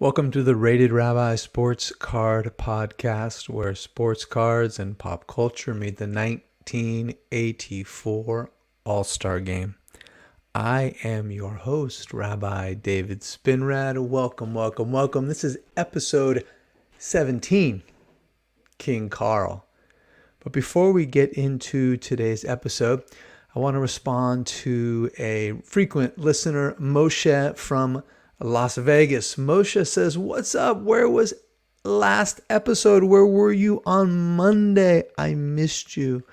Welcome to the Rated Rabbi Sports Card Podcast, where sports cards and pop culture meet the 1984 All-Star Game. I am your host, Rabbi David Spinrad. Welcome. This is episode 17, King Carl. But before we get into today's episode, I want to respond to a frequent listener, Moshe from Las Vegas. Moshe says, "What's up? Where was last episode? Where were you on Monday? I missed you.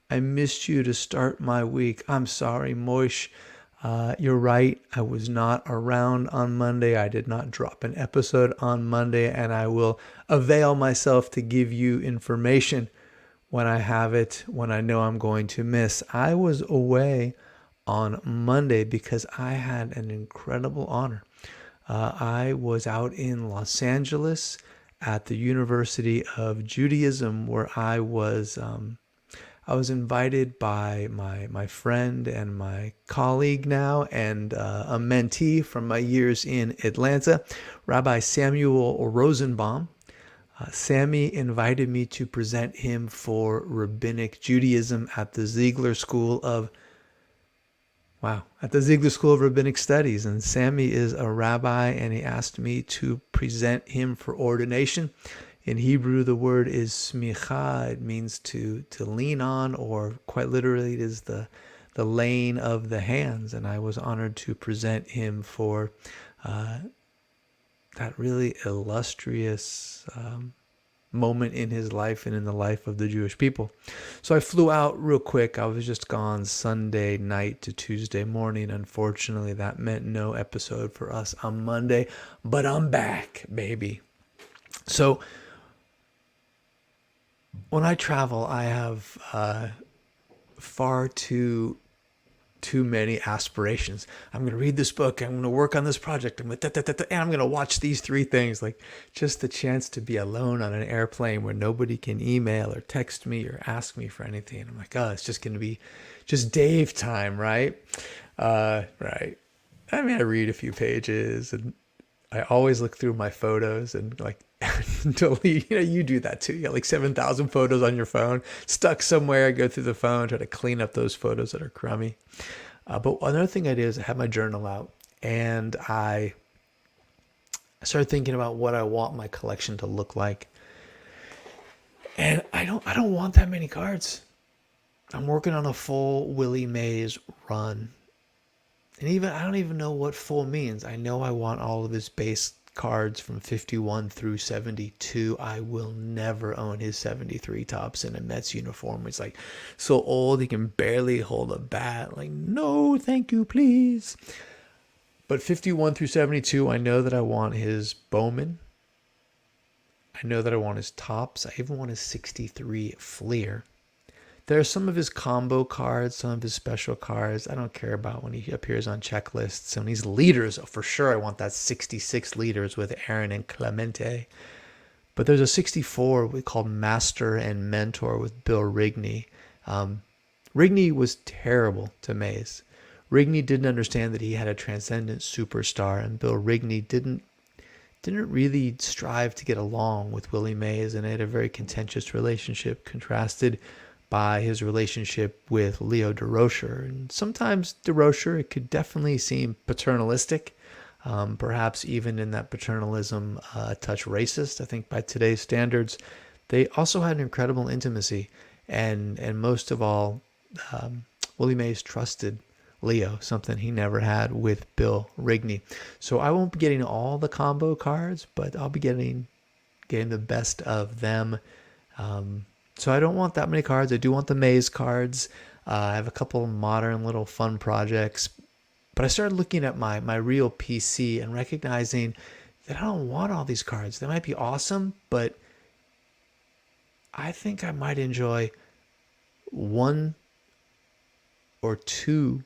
I missed you to start my week." I'm sorry, Moshe. You're right. I was not around on Monday. I did not drop an episode on Monday, and I will avail myself to give you information when I have it, when I know I'm going to miss. I was away on Monday because I had an incredible honor. I was out in Los Angeles at the University of Judaism, where I was invited by my friend and my colleague now, and a mentee from my years in Atlanta, Rabbi Samuel Rosenbaum. Sammy invited me to present him for Rabbinic Judaism at the Ziegler School of Rabbinic Studies. And Sammy is a rabbi, and he asked me to present him for ordination. In Hebrew, the word is smicha. It means to lean on, or quite literally, it is the laying of the hands. And I was honored to present him for that really illustrious moment in his life and in the life of the Jewish people. So I flew out real quick. I was just gone Sunday night to Tuesday morning. Unfortunately, that meant no episode for us on Monday, but I'm back, baby. So when I travel, I have far too many aspirations. I'm going to read this book. I'm going to work on this project. And I'm going to watch these three things. Like, just the chance to be alone on an airplane where nobody can email or text me or ask me for anything. And I'm like, oh, it's just going to be just Dave time, right? Right. I mean, I read a few pages, and I always look through my photos and like delete. You do that too. You got like 7,000 photos on your phone stuck somewhere. I go through the phone, try to clean up those photos that are crummy. But another thing I did is I had my journal out, and I started thinking about what I want my collection to look like. And I don't want that many cards. I'm working on a full Willie Mays run. And I don't even know what full means. I know I want all of his base cards from 51 through 72. I will never own his 73 tops in a Mets uniform. It's like so old he can barely hold a bat. Like, no, thank you, please. But 51 through 72, I know that I want his Bowman. I know that I want his tops. I even want his 63 Fleer. There are some of his combo cards, some of his special cards. I don't care about when he appears on checklists. And these leaders, for sure, I want that 66 leaders with Aaron and Clemente. But there's a 64 we call Master and Mentor with Bill Rigney. Rigney was terrible to Mays. Rigney didn't understand that he had a transcendent superstar, and Bill Rigney didn't really strive to get along with Willie Mays, and they had a very contentious relationship, contrasted by his relationship with Leo DeRocher. And sometimes DeRocher, it could definitely seem paternalistic, perhaps even in that paternalism a touch racist. I think by today's standards, they also had an incredible intimacy, and most of all, Willie Mays trusted Leo, something he never had with Bill Rigney. So I won't be getting all the combo cards, but I'll be getting the best of them. So I don't want that many cards. I do want the Maze cards. I have a couple of modern little fun projects. But I started looking at my real PC and recognizing that I don't want all these cards. They might be awesome, but I think I might enjoy one or two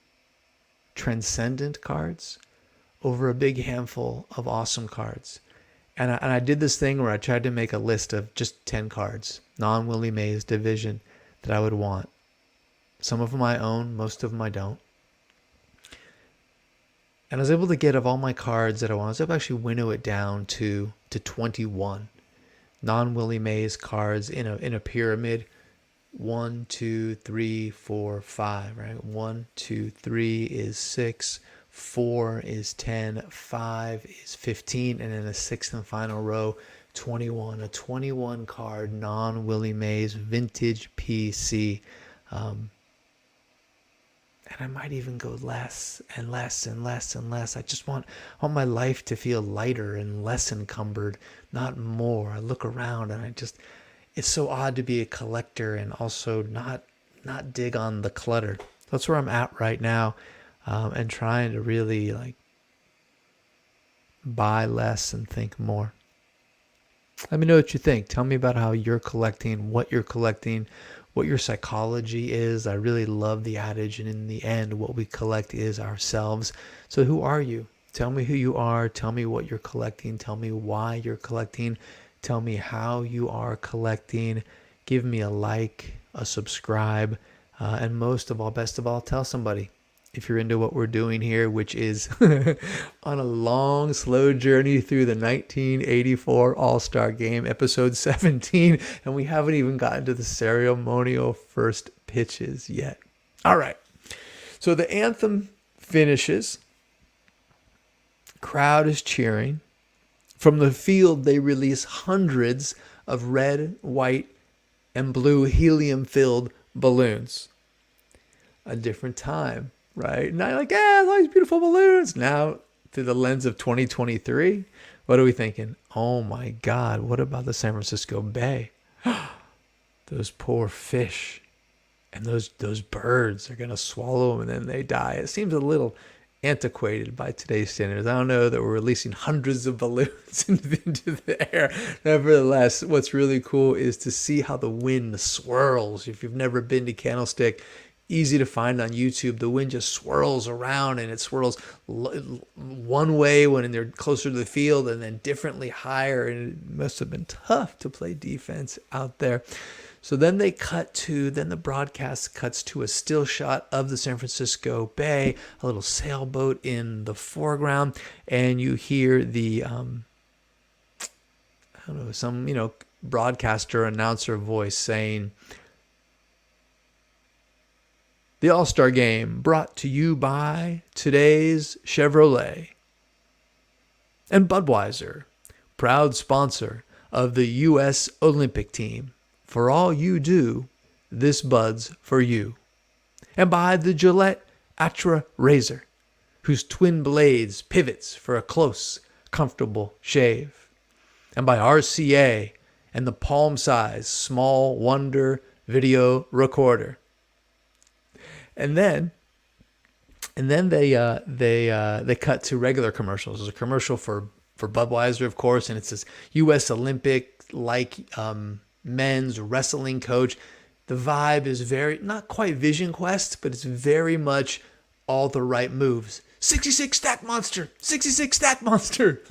transcendent cards over a big handful of awesome cards. And I did this thing where I tried to make a list of just 10 cards, non-Willie Mays division, that I would want. Some of them I own, most of them I don't. And I was able to get, of all my cards that I want, I was able to actually winnow it down to 21 non-Willie Mays cards in a pyramid. 1, 2, 3, 4, 5, right? 1, 2, 3 is 6, 4 is 10, 5 is 15, and then the sixth and final row, 21. A 21 card non-Willie Mays vintage PC. And I might even go less and less and less and less. I just want my life to feel lighter and less encumbered, not more. I look around and it's so odd to be a collector and also not dig on the clutter. That's where I'm at right now, and trying to really like buy less and think more. Let me know what you think. Tell me about how you're collecting, what you're collecting, what your psychology is. I really love the adage, and in the end, what we collect is ourselves. So who are you? Tell me who you are. Tell me what you're collecting. Tell me why you're collecting. Tell me how you are collecting. Give me a like, a subscribe, and most of all, best of all, tell somebody. If you're into what we're doing here, which is on a long, slow journey through the 1984 All-Star Game, episode 17, and we haven't even gotten to the ceremonial first pitches yet. All right. So the anthem finishes. Crowd is cheering. From the field, they release hundreds of red, white, and blue helium-filled balloons. A different time. Right? Now you're like, all these beautiful balloons. Now, through the lens of 2023, what are we thinking? Oh my God, what about the San Francisco Bay? Those poor fish and those birds are going to swallow them and then they die. It seems a little antiquated by today's standards. I don't know that we're releasing hundreds of balloons into the air. Nevertheless, what's really cool is to see how the wind swirls. If you've never been to Candlestick, easy to find on YouTube. The wind just swirls around, and it swirls one way when they're closer to the field and then differently higher. And it must have been tough to play defense out there. So then the broadcast cuts to a still shot of the San Francisco Bay, a little sailboat in the foreground, and you hear the, some broadcaster, announcer voice saying, "The All-Star Game brought to you by today's Chevrolet and Budweiser, proud sponsor of the U.S. Olympic team. For all you do, this Bud's for you. And by the Gillette Atra razor, whose twin blades pivots for a close, comfortable shave. And by RCA and the palm-size small wonder video recorder." And then they cut to regular commercials. There's a commercial for Budweiser, of course, and it says U.S. Olympic men's wrestling coach. The vibe is very, not quite Vision Quest, but it's very much all the right moves. 66 Stack Monster, 66 Stack Monster.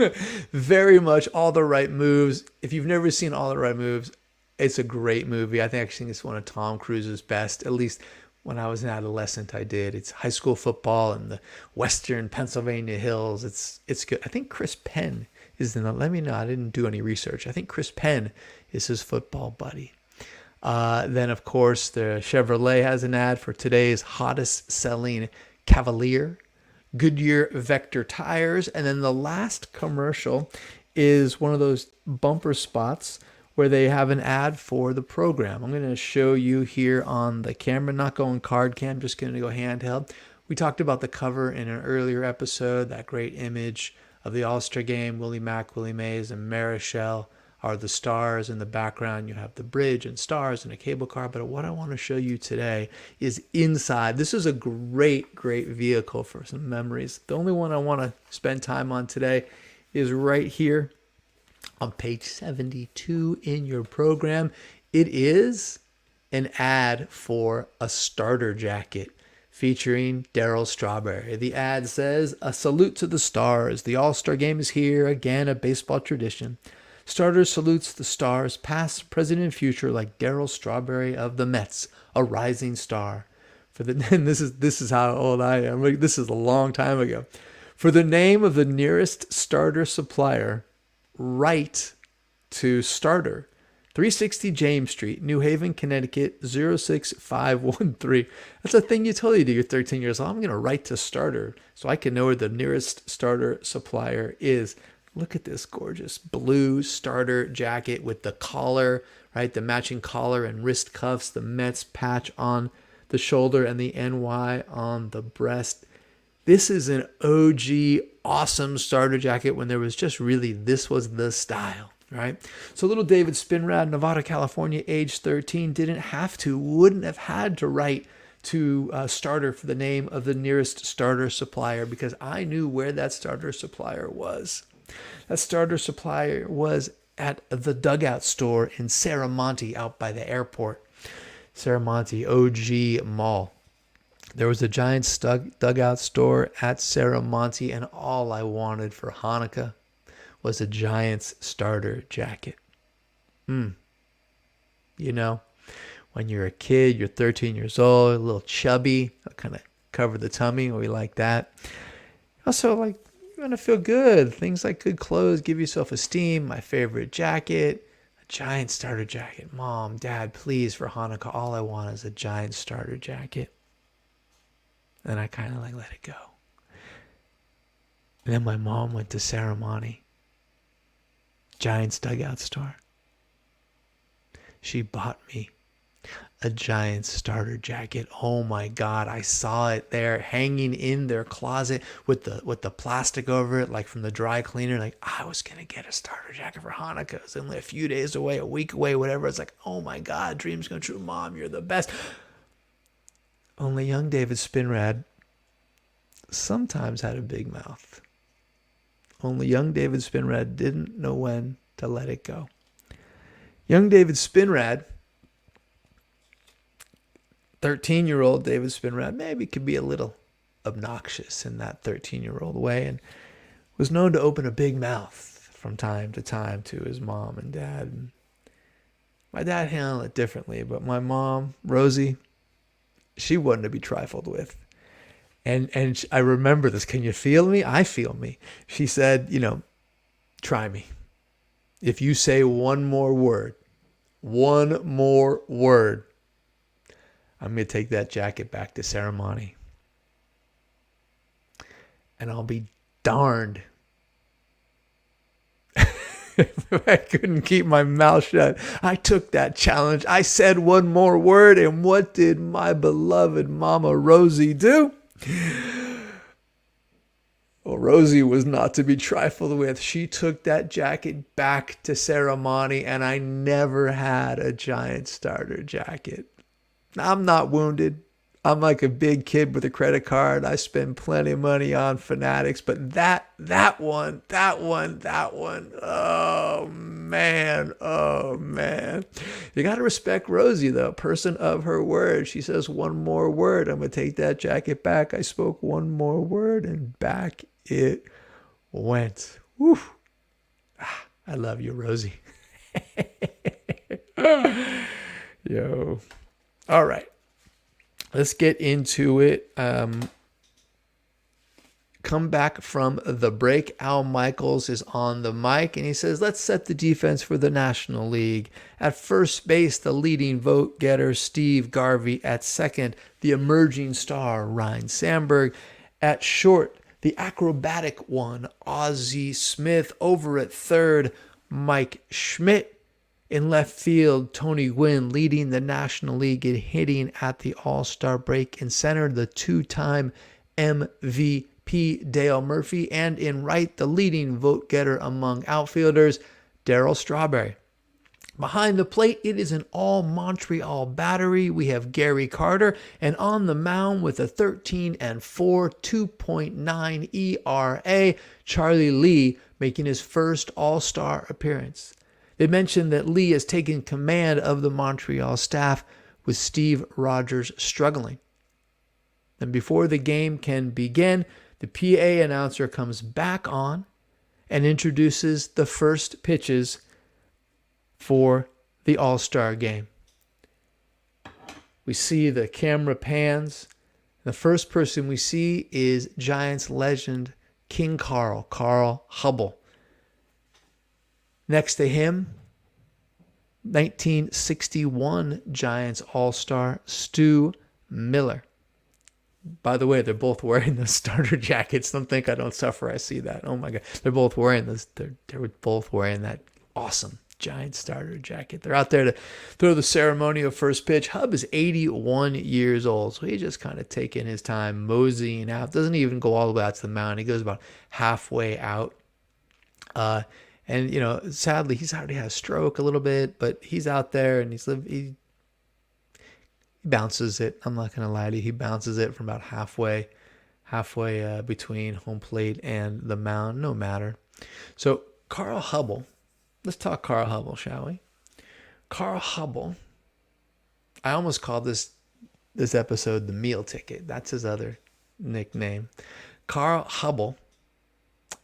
Very much all the right moves. If you've never seen All the Right Moves, it's a great movie. I think it's one of Tom Cruise's best, at least when I was an adolescent, I did. It's high school football in the western Pennsylvania hills. It's good. I think Chris Penn is in the, let me know, I didn't do any research. I think Chris Penn is his football buddy. Then, of course, the Chevrolet has an ad for today's hottest selling Cavalier, Goodyear Vector tires. And then the last commercial is one of those bumper spots where they have an ad for the program. I'm going to show you here on the camera, not going card cam, just going to go handheld. We talked about the cover in an earlier episode, that great image of the All-Star Game. Willie Mack, Willie Mays, and Marichal are the stars. In the background, you have the bridge and stars and a cable car. But what I want to show you today is inside. This is a great, great vehicle for some memories. The only one I want to spend time on today is right here on page 72 in your program. It is an ad for a starter jacket featuring Darryl Strawberry. The ad says, "A salute to the stars. The All-Star Game is here, again a baseball tradition. Starter salutes the stars, past, present, and future, like Darryl Strawberry of the Mets, a rising star." And this is how old I am. This is a long time ago. For the name of the nearest starter supplier, write to starter, 360 James Street, New Haven, Connecticut, 06513. That's a thing you totally do. You're 13 years old. I'm going to write to starter so I can know where the nearest starter supplier is. Look at this gorgeous blue starter jacket with the collar, right? The matching collar and wrist cuffs, the Mets patch on the shoulder and the NY on the breast. This is an OG awesome starter jacket when there was just really, this was the style, right? So little David Spinrad, Nevada, California, age 13, wouldn't have had to write to starter for the name of the nearest starter supplier because I knew where that starter supplier was. That starter supplier was at the Dugout store in Serramonte out by the airport. Serramonte, OG Mall. There was a Giants Dugout store at Serramonte, and all I wanted for Hanukkah was a Giants starter jacket. You know, when you're a kid, you're 13 years old, a little chubby, kind of cover the tummy, we like that. Also, like, you want to feel good. Things like good clothes give you self-esteem. My favorite jacket, a Giant starter jacket. Mom, Dad, please, for Hanukkah, all I want is a Giant starter jacket. And I kind of like let it go. And then my mom went to Serramonte, Giants Dugout store. She bought me a Giants starter jacket. Oh my God, I saw it there hanging in their closet with the plastic over it, like from the dry cleaner. Like, I was gonna get a starter jacket for Hanukkah. It was only a few days away, a week away, whatever. It's like, oh my God, dreams come true. Mom, you're the best. Only young David Spinrad sometimes had a big mouth. Only young David Spinrad didn't know when to let it go. Young David Spinrad, 13-year-old David Spinrad, maybe could be a little obnoxious in that 13-year-old way, and was known to open a big mouth from time to time to his mom and dad. And my dad handled it differently, but my mom, Rosie, she wasn't to be trifled with. And I remember this. Can you feel me? I feel me. She said, try me. If you say one more word, I'm going to take that jacket back to Serramonte. And I'll be darned if I couldn't keep my mouth shut. I took that challenge. I said one more word, and what did my beloved Mama Rosie do? Well, Rosie was not to be trifled with. She took that jacket back to Serramonte, and I never had a Giant starter jacket. I'm not wounded. I'm like a big kid with a credit card. I spend plenty of money on Fanatics, but that one, oh man. You got to respect Rosie, though, person of her word. She says one more word, I'm going to take that jacket back. I spoke one more word, and back it went. Woo. I love you, Rosie. Yo. All right. Let's get into it. Come back from the break. Al Michaels is on the mic, and he says, let's set the defense for the National League. At first base, the leading vote getter, Steve Garvey. At second, the emerging star, Ryne Sandberg. At short, the acrobatic one, Ozzie Smith. Over at third, Mike Schmidt. In left field, Tony Gwynn leading the National League in hitting at the All-Star break. In center, the two-time MVP Dale Murphy. And in right, the leading vote getter among outfielders, Darryl Strawberry. Behind the plate, it is an all-Montreal battery. We have Gary Carter, and on the mound with a 13-4, 2.9 ERA, Charlie Lee making his first All-Star appearance. They mentioned that Lee has taken command of the Montreal staff with Steve Rogers struggling. And before the game can begin, the PA announcer comes back on and introduces the first pitches for the All-Star game. We see the camera pans. The first person we see is Giants legend King Carl Hubbell. Next to him, 1961 Giants All-Star Stu Miller. By the way, they're both wearing the starter jackets. Don't think I don't suffer. I see that. Oh my God. They're both wearing this. They're both wearing that awesome Giant starter jacket. They're out there to throw the ceremonial first pitch. Hub is 81 years old, so he's just kind of taking his time, moseying out. Doesn't even go all the way out to the mound. He goes about halfway out. And, you know, sadly, he's already had a stroke a little bit, but he's out there and he bounces it. I'm not going to lie to you. He bounces it from about halfway between home plate and the mound. No matter. So Carl Hubbell. Let's talk Carl Hubbell, shall we? Carl Hubbell. I almost called this episode the meal ticket. That's his other nickname. Carl Hubbell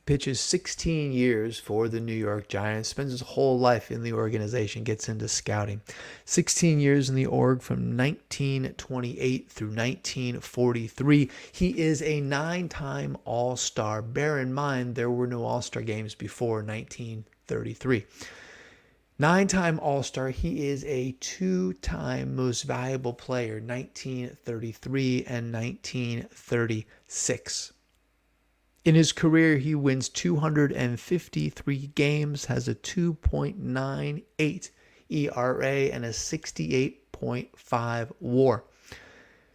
pitches 16 years for the New York Giants, spends his whole life in the organization, gets into scouting. 16 years in the org from 1928 through 1943. He is a 9-time All-Star. Bear in mind, there were no All-Star games before 1933. 9-time All-Star. He is a 2-time Most Valuable Player, 1933 and 1936. In his career, he wins 253 games, has a 2.98 ERA, and a 68.5 WAR.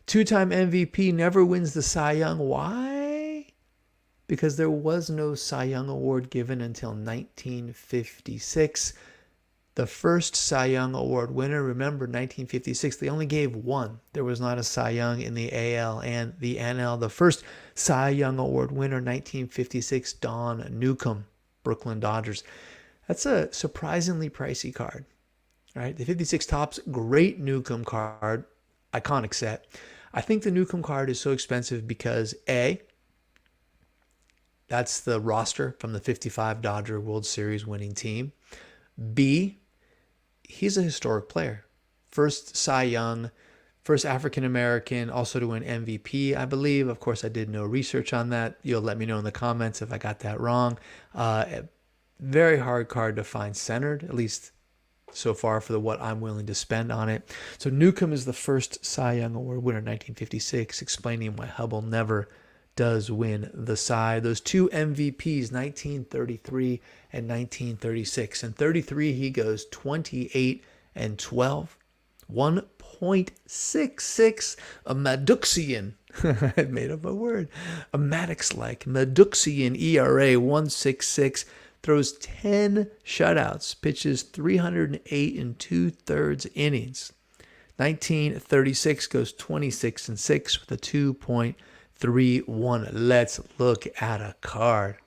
2-time MVP, never wins the Cy Young. Why? Because there was no Cy Young Award given until 1956. The first Cy Young Award winner, remember 1956, they only gave one. There was not a Cy Young in the AL and the NL. The first Cy Young Award winner, 1956, Don Newcomb, Brooklyn Dodgers. That's a surprisingly pricey card, right? The 56 Topps, great Newcomb card, iconic set. I think the Newcomb card is so expensive because A, that's the roster from the 55 Dodger World Series winning team. B, he's a historic player. First Cy Young, first African-American also to win MVP, I believe. Of course, I did no research on that. You'll let me know in the comments if I got that wrong. Very hard card to find centered, at least so far for what I'm willing to spend on it. So Newcomb is the first Cy Young Award winner in 1956, explaining why Hubbell never does win the Cy. Those two MVPs, 1933 and 1936. In 33, he goes 28 and 12, 1.66, a Maddoxian. I made up a word. A Maddox-like Maddoxian ERA, 1.66, throws 10 shutouts, pitches 308 and 2/3 innings. 1936 goes 26 and 6 with a 2.31. Let's look at a card.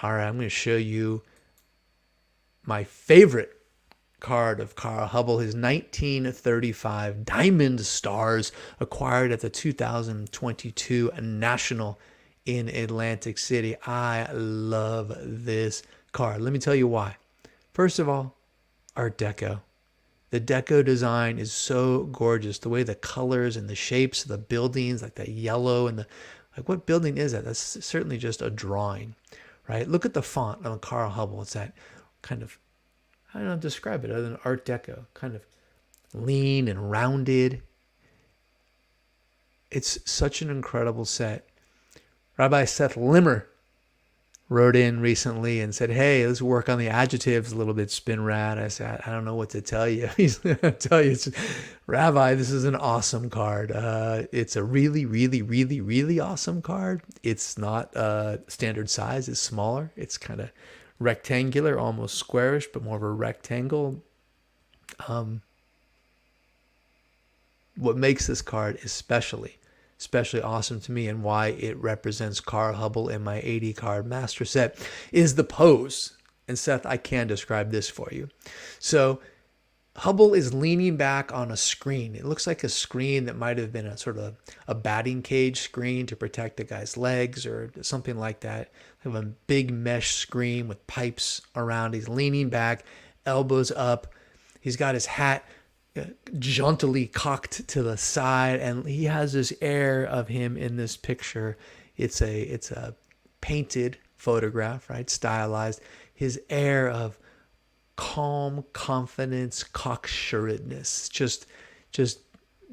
All right, I'm going to show you my favorite card of Carl Hubbell, his 1935 Diamond Stars, acquired at the 2022 National in Atlantic City. I love this card. Let me tell you why. First of all, Art Deco. The deco design is so gorgeous. The way the colors and the shapes of the buildings, like the yellow and what building is that? That's certainly just a drawing, right? Look at the font on Carl Hubbell. It's that kind of, I don't know how to describe it other than Art Deco, kind of lean and rounded. It's such an incredible set. Rabbi Seth Limmer wrote in recently and said, hey, let's work on the adjectives a little bit, Spin Rad. I said, I don't know what to tell you. He's going to tell you, Rabbi, this is an awesome card. It's a really, really, really, really awesome card. It's not standard size. It's smaller. It's kind of rectangular, almost squarish, but more of a rectangle. What makes this card especially awesome to me and why it represents Carl Hubbell in my 80 card master set is the pose. And Seth, I can describe this for you. So Hubbell is leaning back on a screen. It looks like a screen that might have been a sort of a batting cage screen to protect the guy's legs or something like that. Have a big mesh screen with pipes around. He's leaning back, elbows up. He's got his hat jauntily cocked to the side, and he has this air of him in this picture. It's a painted photograph, right? Stylized. His air of calm confidence, cocksuredness, just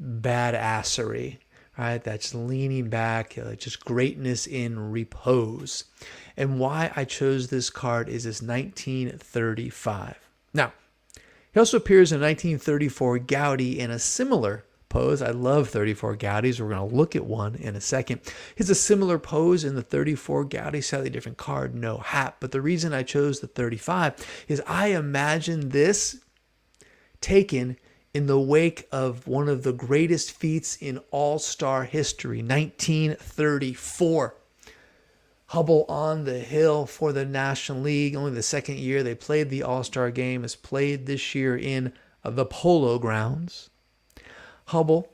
badassery, right? That's leaning back, just greatness in repose. And why I chose this card is this 1935. Now, he also appears in 1934 Goudy in a similar pose. I love 34 Goudys. We're going to look at one in a second. He's a similar pose in the 34 Goudy, slightly different card, no hat. But the reason I chose the 35 is I imagine this taken in the wake of one of the greatest feats in all-star history, 1934. Hubbell on the hill for the National League. Only the second year they played the All-Star game is played this year in the Polo Grounds. Hubbell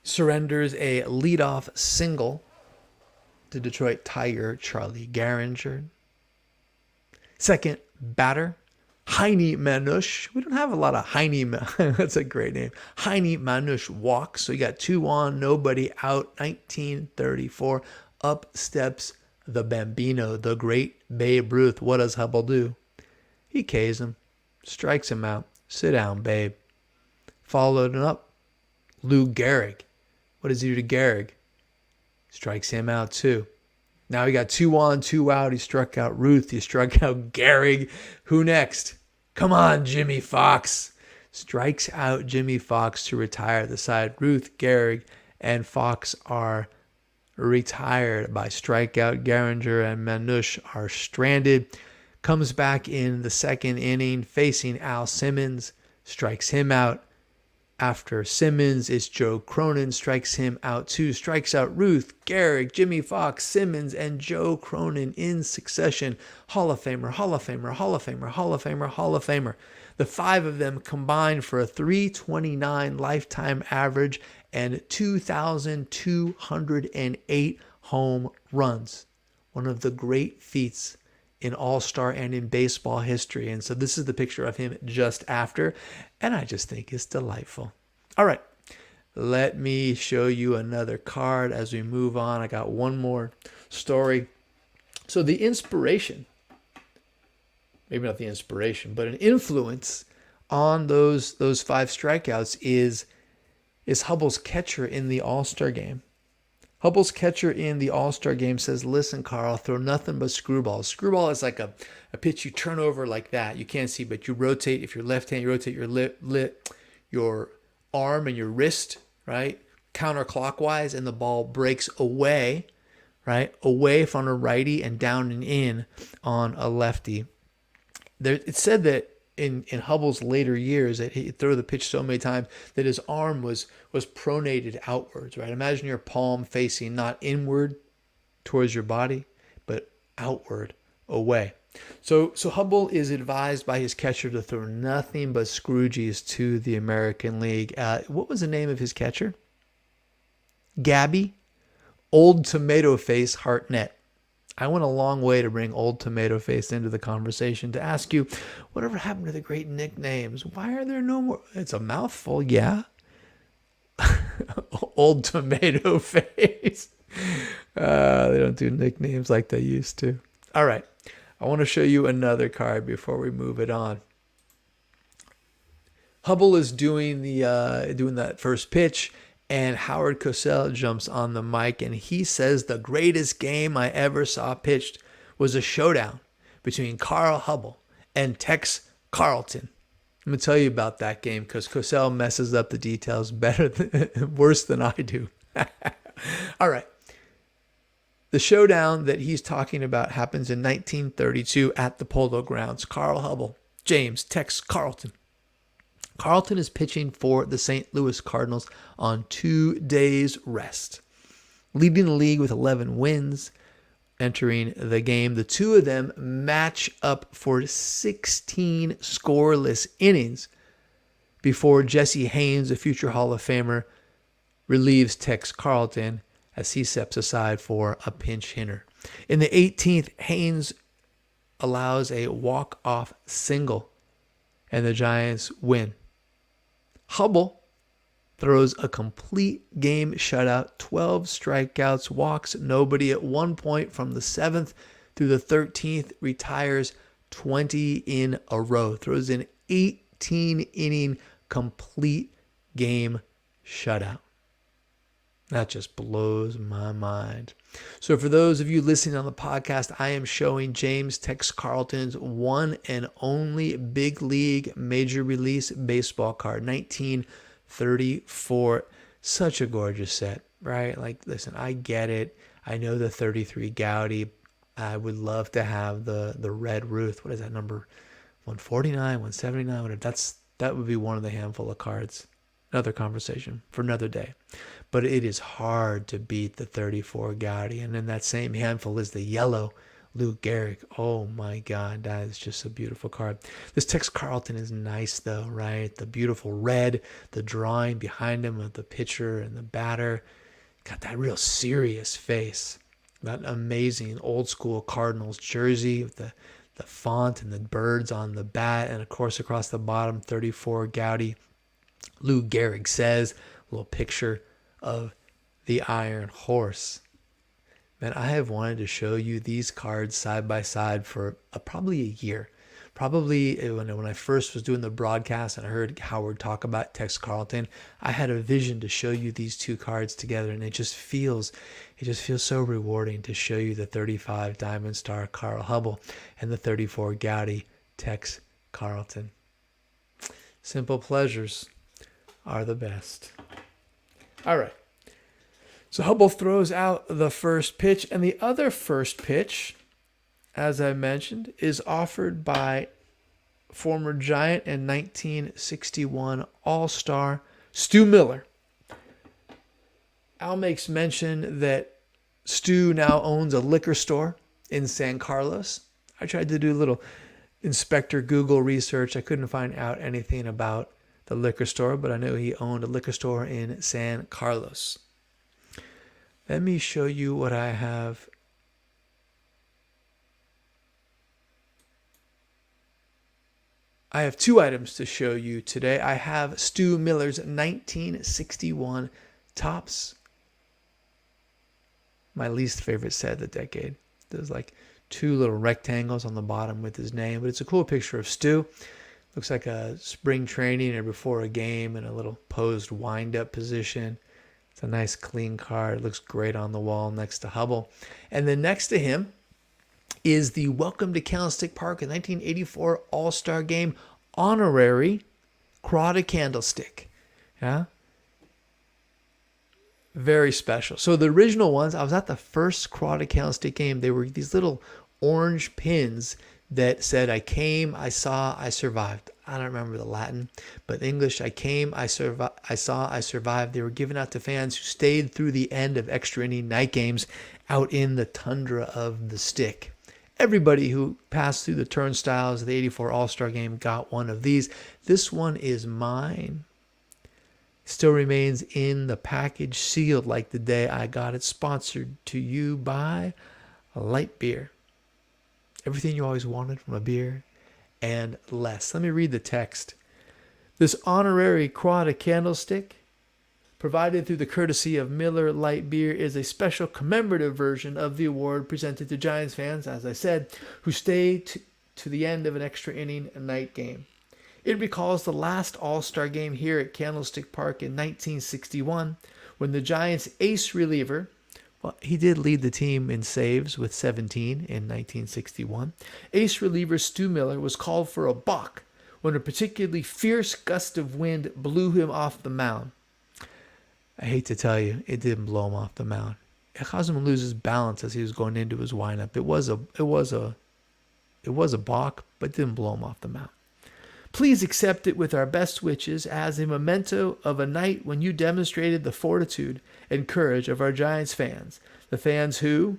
surrenders a leadoff single to Detroit Tiger Charlie Gehrig. Second batter, Heine Manush. We don't have a lot of Heine. That's a great name. Heine Manush walks. So you got 2 on, nobody out. 1934. Up steps the Bambino, the great Babe Ruth. What does Hubbell do? He Ks him, strikes him out. Sit down, Babe. Followed up, Lou Gehrig. What does he do to Gehrig? Strikes him out too. Now he got 2 on, 2 out. He struck out Ruth. He struck out Gehrig. Who next? Come on, Jimmy Foxx. Strikes out Jimmy Foxx to retire the side. Ruth, Gehrig, and Foxx are retired by strikeout. Gehringer and Manush are stranded. Comes back in the second inning facing Al Simmons. Strikes him out. After Simmons, it's Joe Cronin. Strikes him out too. Strikes out Ruth, Gehrig, Jimmy Foxx, Simmons, and Joe Cronin in succession. Hall of Famer, Hall of Famer, Hall of Famer, Hall of Famer, Hall of Famer. The 5 of them combined for a 329 lifetime average and 2,208 home runs. One of the great feats in All-Star and in baseball history. And so this is the picture of him just after, and I just think it's delightful. All right, let me show you another card as we move on. I got one more story. So the inspiration, maybe not the inspiration, but an influence on those 5 strikeouts is Hubbell's catcher in the All-Star game. Hubbell's catcher in the All-Star game says, listen, Carl, throw nothing but screwballs. Screwball is like a pitch you turn over like that. You can't see, but you rotate. If you're left-handed, you rotate your arm and your wrist, right, counterclockwise, and the ball breaks away, right, away from a righty and down and in on a lefty. It's said that in Hubbell's later years that he'd throw the pitch so many times that his arm was pronated outwards, right? Imagine your palm facing not inward towards your body, but outward, away. So Hubbell is advised by his catcher to throw nothing but Scroogies to the American League. What was the name of his catcher? Gabby? Old Tomato Face Hartnett. I went a long way to bring Old Tomato Face into the conversation to ask you, whatever happened to the great nicknames? Why are there no more? It's a mouthful, yeah. Old Tomato Face. They don't do nicknames like they used to. All right. I want to show you another card before we move it on. Hubbell is doing that first pitch, and Howard Cosell jumps on the mic, and he says the greatest game I ever saw pitched was a showdown between Carl Hubbell and Tex Carleton. I'm going to tell you about that game because Cosell messes up the details worse than I do. All right. The showdown that he's talking about happens in 1932 at the Polo Grounds. Carl Hubbell, James Tex Carleton. Carleton is pitching for the St. Louis Cardinals on 2 days rest. Leading the league with 11 wins. Entering the game, the two of them match up for 16 scoreless innings before Jesse Haynes, a future Hall of Famer, relieves Tex Carleton as he steps aside for a pinch hitter. In the 18th, Haynes allows a walk-off single, and the Giants win. Hubbell throws a complete game shutout, 12 strikeouts, walks nobody at one point from the 7th through the 13th, retires 20 in a row, throws an 18-inning complete game shutout. That just blows my mind. So for those of you listening on the podcast, I am showing James Tex Carleton's one and only big league major release baseball card, 1934. Such a gorgeous set, right? Like, listen, I get it. I know the 33 Gowdy. I would love to have the red Ruth. What is that number? 149, 179, whatever. That would be one of the handful of cards. Another conversation for another day. But it is hard to beat the 34 Gowdy. And in that same handful is the yellow Luke Gehrig. Oh my God, that is just a beautiful card. This Tex Carleton is nice though, right? The beautiful red, the drawing behind him of the pitcher and the batter. Got that real serious face. That amazing old school Cardinals jersey with the font and the birds on the bat. And of course across the bottom, 34 Gowdy. Lou Gehrig says, a little picture of the Iron Horse. Man, I have wanted to show you these cards side by side for probably a year. Probably when I first was doing the broadcast and I heard Howard talk about Tex Carleton, I had a vision to show you these two cards together, and it just feels so rewarding to show you the 35 Diamond Star Carl Hubbell and the 34 Gowdy Tex Carleton. Simple pleasures are the best. All right. So Hubbell throws out the first pitch, and the other first pitch, as I mentioned, is offered by former Giant and 1961 All-Star Stu Miller. Al makes mention that Stu now owns a liquor store in San Carlos. I tried to do a little Inspector Google research. I couldn't find out anything about the liquor store, but I knew he owned a liquor store in San Carlos. Let me show you what I have. I have two items to show you today. I have Stu Miller's 1961 Topps. My least favorite set of the decade. There's like two little rectangles on the bottom with his name, but it's a cool picture of Stu. Looks like a spring training or before a game in a little posed wind-up position. It's a nice clean card. It looks great on the wall next to Hubbell. And then next to him is the Welcome to Candlestick Park in 1984 All-Star Game honorary Cronin candlestick. Yeah? Very special. So the original ones, I was at the first Cronin candlestick game. They were these little orange pins that said, I came, I saw, I survived. I don't remember the Latin, but English, I came, I saw, I survived. They were given out to fans who stayed through the end of extra inning night games out in the tundra of the stick. Everybody who passed through the turnstiles of the 84 All-Star Game got one of these. This one is mine. Still remains in the package, sealed like the day I got it, sponsored to you by Light Beer. Everything you always wanted from a beer and less. Let me read the text. This honorary Cronin candlestick, provided through the courtesy of Miller Light Beer, is a special commemorative version of the award presented to Giants fans, as I said, who stayed to the end of an extra inning night game. It recalls the last All-Star game here at Candlestick Park in 1961, when the Giants' ace reliever, well, he did lead the team in saves with 17 in 1961. Ace reliever Stu Miller was called for a balk when a particularly fierce gust of wind blew him off the mound. I hate to tell you, it didn't blow him off the mound. It caused him to lose his balance as he was going into his windup. It was a balk, but didn't blow him off the mound. Please accept it with our best wishes as a memento of a night when you demonstrated the fortitude and courage of our Giants fans, the fans who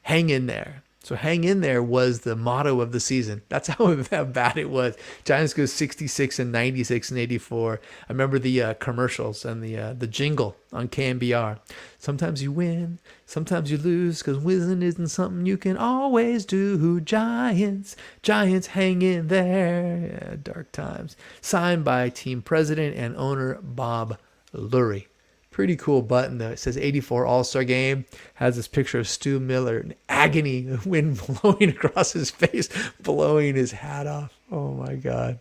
hang in there. So hang in there was the motto of the season. That's how bad it was. Giants go 66 and 96 and 84. I remember the commercials and the jingle on KMBR. Sometimes you win, sometimes you lose, because winning isn't something you can always do. Giants hang in there. Yeah, dark times. Signed by team president and owner Bob Lurie. Pretty cool button though. It says 84 All-Star Game. Has this picture of Stu Miller in agony, the wind blowing across his face, blowing his hat off. Oh my God.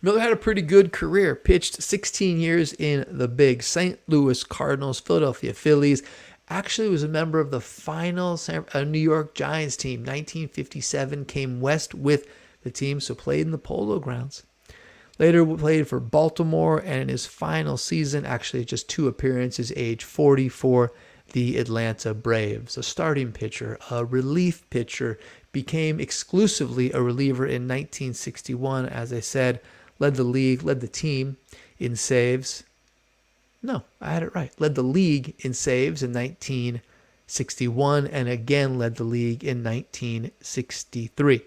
Miller had a pretty good career. Pitched 16 years in the big St. Louis Cardinals, Philadelphia Phillies. Actually was a member of the final New York Giants team. 1957 came west with the team, so played in the Polo Grounds. Later played for Baltimore, and in his final season, actually just 2 appearances, age 40 for the Atlanta Braves. A starting pitcher, a relief pitcher, became exclusively a reliever in 1961. As I said, led the team in saves. No, I had it right. Led the league in saves in 1961, and again led the league in 1963.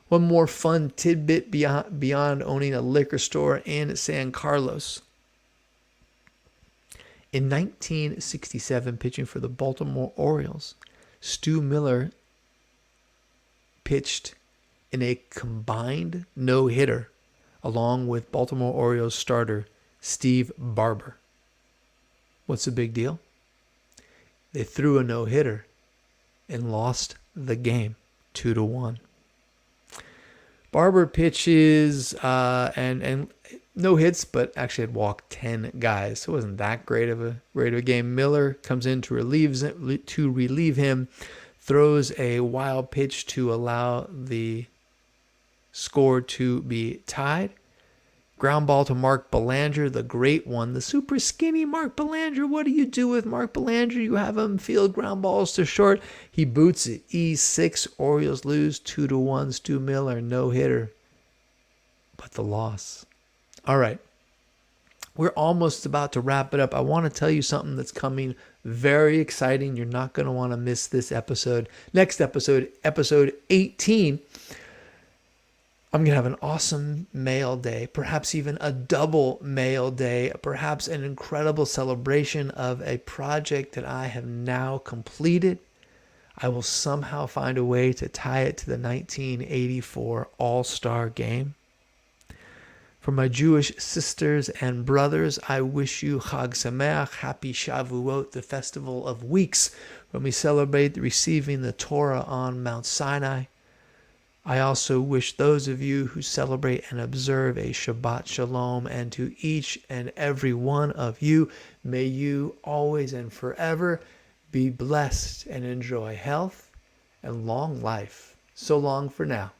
One more fun tidbit beyond owning a liquor store in San Carlos. In 1967, pitching for the Baltimore Orioles, Stu Miller pitched in a combined no-hitter along with Baltimore Orioles starter Steve Barber. What's the big deal? They threw a no-hitter and lost the game 2-1. Barber pitches and no hits, but actually had walked 10 guys. So it wasn't that great of a game. Miller comes in to relieve him, throws a wild pitch to allow the score to be tied. Ground ball to Mark Belanger, the great one, the super skinny Mark Belanger. What do you do with Mark Belanger? You have him field ground balls to short. He boots it. E6. Orioles lose 2-1. Stu Miller, no hitter. But the loss. All right. We're almost about to wrap it up. I want to tell you something that's coming very exciting. You're not going to want to miss this episode. Next episode, episode 18. I'm going to have an awesome mail day, perhaps even a double mail day, perhaps an incredible celebration of a project that I have now completed. I will somehow find a way to tie it to the 1984 All-Star Game. For my Jewish sisters and brothers, I wish you Chag Sameach, Happy Shavuot, the festival of weeks, when we celebrate receiving the Torah on Mount Sinai. I also wish those of you who celebrate and observe a Shabbat Shalom, and to each and every one of you, may you always and forever be blessed and enjoy health and long life. So long for now.